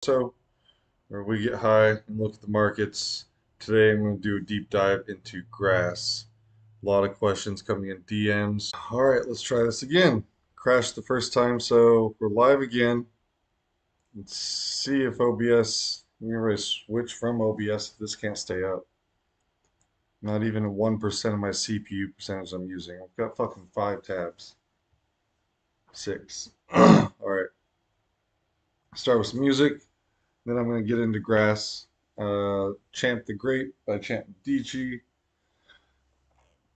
So, where we get high and look at the markets. Today, I'm going to do a deep dive into grass. A lot of questions coming in DMs. All right, let's try this again. Crashed the first time, so we're live again. Let's see if OBS. Let me really switch from OBS if this can't stay up. Not even 1% of my CPU percentage I'm using. I've got fucking 5 tabs. 6. All right, start with some music. Then I'm going to get into grass. Chant the Great by Chant Medici,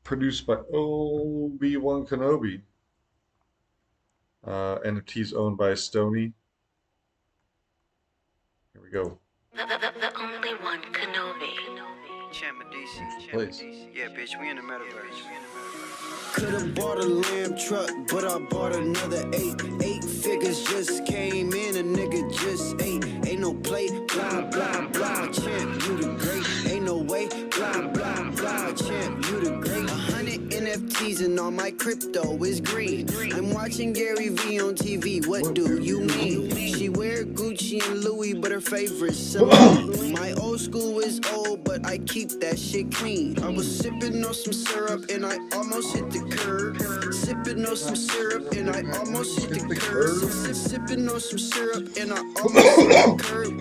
produced by Obi-Wan Kenobi. NFTs owned by Stony. Here we go. The only one Kenobi. Champ DC. Please. Yeah, bitch, we in the metaverse. Could've bought a lamb truck, but I bought another eight. 8 figures just came in, a nigga just ate. Ain't no play, blah, blah, blah. Champ, you the great. Ain't no way, blah, blah, blah. Champ, you the great. 100 NFTs and all my crypto is green. I'm watching Gary V on TV, what do you mean? She wear Gucci and Louis, but her favorite Celine. My old school is old, but I keep that shit clean. I was sipping on some syrup and I almost hit the curb. Sipping on some syrup and I almost hit the curb. Sipping on some syrup and I almost hit the curb.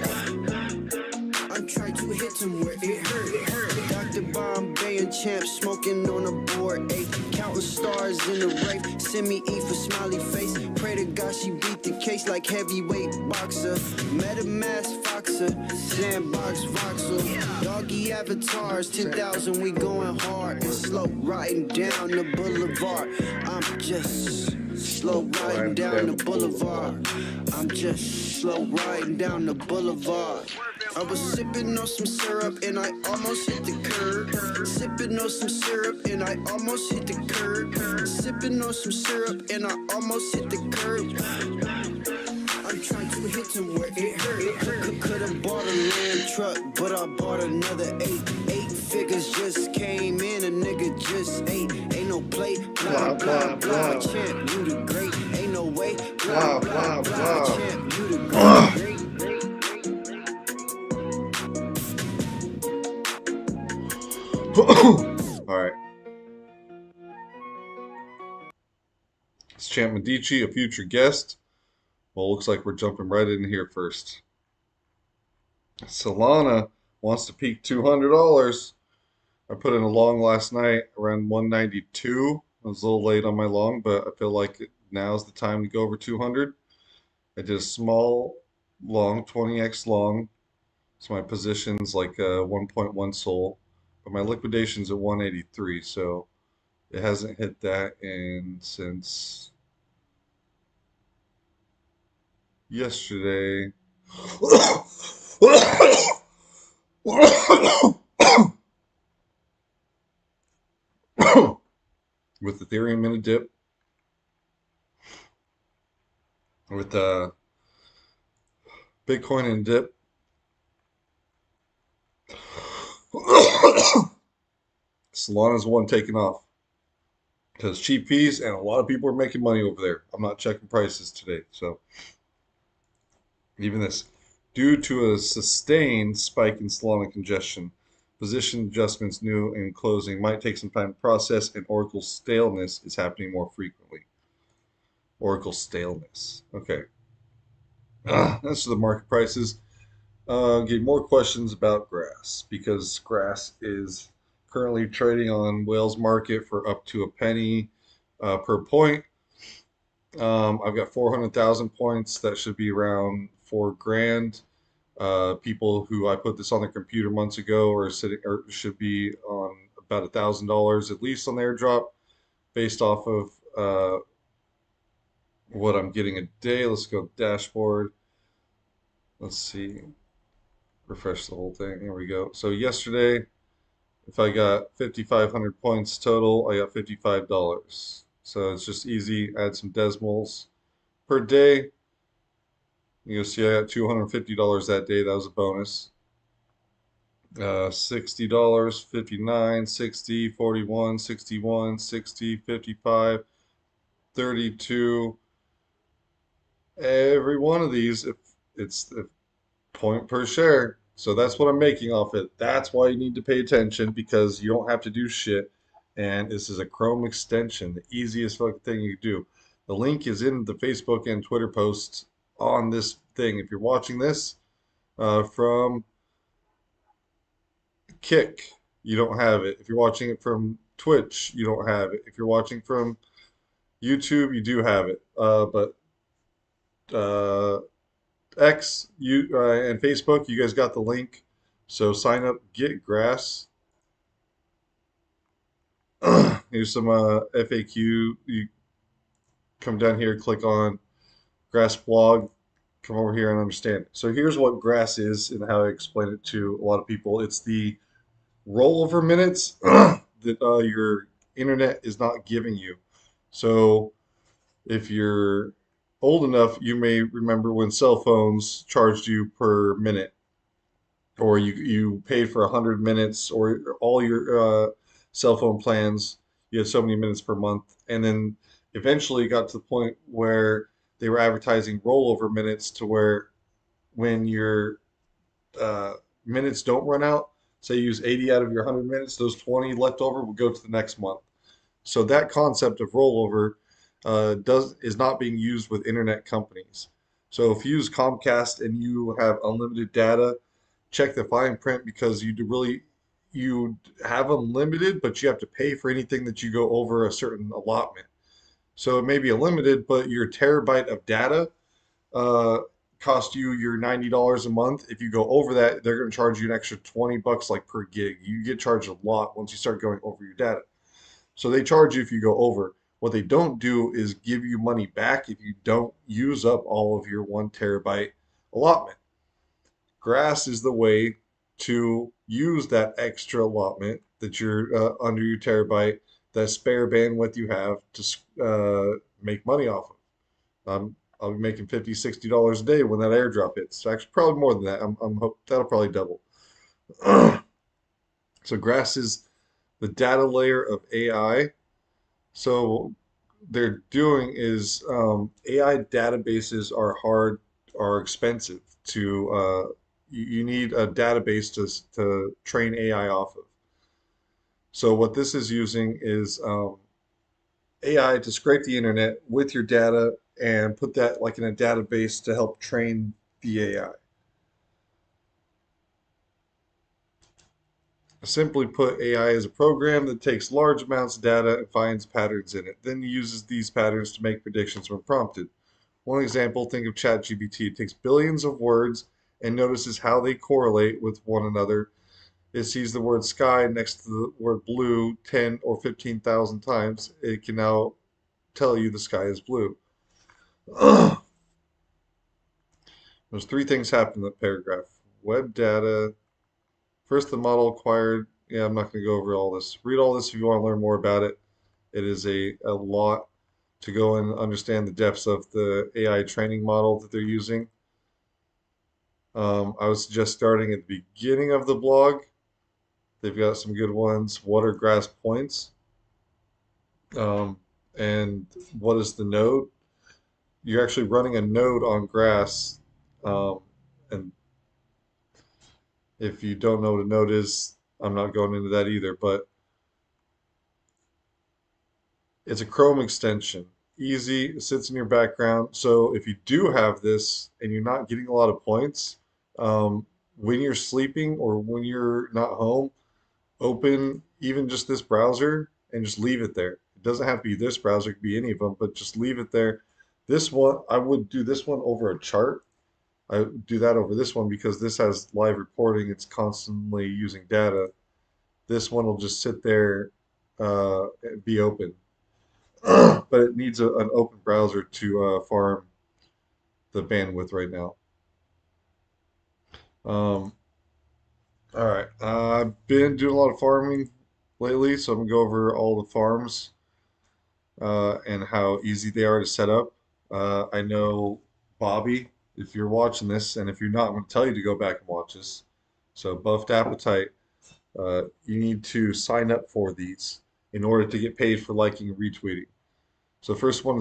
I'm trying to hit him where it hurt. Dr. Bombay and Champ smoking on a board 8. Counting stars in the rave. Send me E for smiley face. Pray to God she beat the case like heavyweight boxer. MetaMask Foxer. Sandbox Voxel. Doggy avatars. 10,000 we going hard. And slow riding down the boulevard. I'm just slow riding down the boulevard. I'm just slow riding down the boulevard. I was sipping on some syrup and I almost hit the curb. Sipping on some syrup and I almost hit the curb. Sipping on some syrup and I almost hit the curb. I'm trying to hit him where it hurt. Could've bought a lamb truck, but I bought another 8 figures just came in, a nigga just ate. Ain't no play, blah, blah, blah. Champ, you the great. Ain't no way, blah, blah, blah. Champ, you the great. All right. It's Chant Medici, a future guest. Well, looks like we're jumping right in here first. Solana wants to peak $200. I put in a long last night around 192. I was a little late on my long, but I feel like now's the time to go over 200. I did a small long, 20x long. So my position's like 1.1 sol, but my liquidation's at 183. So it hasn't hit that in since yesterday. With Ethereum in a dip, with Bitcoin in a dip. Solana's the one taking off because cheap fees and a lot of people are making money over there. I'm not checking prices today, so even this, due to a sustained spike in Solana congestion, position adjustments new and closing might take some time to process, and Oracle staleness is happening more frequently. Oracle staleness. Okay. That's the market prices. Get more questions about grass because grass is currently trading on Whales Market for up to a penny per point. I've got 400,000 points. That should be around 4 grand. People who I put this on their computer months ago are sitting or should be on about $1,000 at least on their airdrop, based off of what I'm getting a day. Let's go dashboard. Let's see. Refresh the whole thing. Here we go. So yesterday, if I got 5,500 points total, I got $55. So it's just easy. Add some decimals per day. You'll see I got $250 that day. That was a bonus. $60, 59, 60, 41, 61, 60, 55, 32. Every one of these, if point per share. So that's what I'm making off it. That's why you need to pay attention because you don't have to do shit. And this is a Chrome extension, the easiest fucking thing you can do. The link is in the Facebook and Twitter posts on this thing. If you're watching this from Kick, you don't have it. If you're watching it from Twitch, you don't have it. If you're watching from YouTube, you do have it. But uh, X, and Facebook, you guys got the link. So sign up, get grass. Here's some FAQ. You come down here, click on grass blog, come over here and understand. So here's what grass is and how I explain it to a lot of people. It's the rollover minutes that your internet is not giving you. So if you're old enough, you may remember when cell phones charged you per minute, or you paid for 100 minutes, or all your cell phone plans, you had so many minutes per month. And then eventually it got to the point where they were advertising rollover minutes to where when your uh, minutes don't run out, say you use 80 out of your 100 minutes, those 20 left over will go to the next month. So that concept of rollover does is not being used with internet companies. So if you use Comcast and you have unlimited data, check the fine print because you have unlimited, but you have to pay for anything that you go over a certain allotment. So it may be unlimited, but your terabyte of data uh, cost you your $90 a month. If you go over that, they're going to charge you an extra 20 bucks like per gig. You get charged a lot once you start going over your data. So they charge you if you go over. What they don't do is give you money back if you don't use up all of your 1 terabyte allotment. Grass is the way to use that extra allotment that you're under your terabyte, that spare bandwidth you have to make money off of. I'll be making $50, $60 a day when that airdrop hits. Actually, probably more than that. I'm hope that'll probably double. So grass is the data layer of AI. So they're doing is AI databases are expensive to you need a database to train AI off of. So what this is using is AI to scrape the internet with your data and put that like in a database to help train the AI. Simply put, AI is a program that takes large amounts of data and finds patterns in it, then uses these patterns to make predictions when prompted. One example, think of ChatGPT. It takes billions of words and notices how they correlate with one another. It sees the word sky next to the word blue 10 or 15,000 times. It can now tell you the sky is blue. There's three things happen in that paragraph. Web data. First, the model acquired. Yeah, I'm not going to go over all this. Read all this if you want to learn more about it. It is a lot to go and understand the depths of the AI training model that they're using. I would suggest starting at the beginning of the blog. They've got some good ones. What are grass points? Um, and what is the node? You're actually running a node on grass. And if you don't know what a node is, I'm not going into that either, but it's a Chrome extension. Easy, it sits in your background. So if you do have this and you're not getting a lot of points, when you're sleeping or when you're not home, open even just this browser and just leave it there. It doesn't have to be this browser, it could be any of them, but just leave it there. This one, I would do this one over a chart. I would do that over this one because this has live reporting. It's constantly using data. This one will just sit there and be open. But it needs an open browser to farm the bandwidth right now. Um, all right, I've been doing a lot of farming lately, so I'm gonna go over all the farms and how easy they are to set up. I know Bobby, if you're watching this, and if you're not, I'm gonna tell you to go back and watch this. So Buffed Appetite, you need to sign up for these in order to get paid for liking and retweeting. So the first one is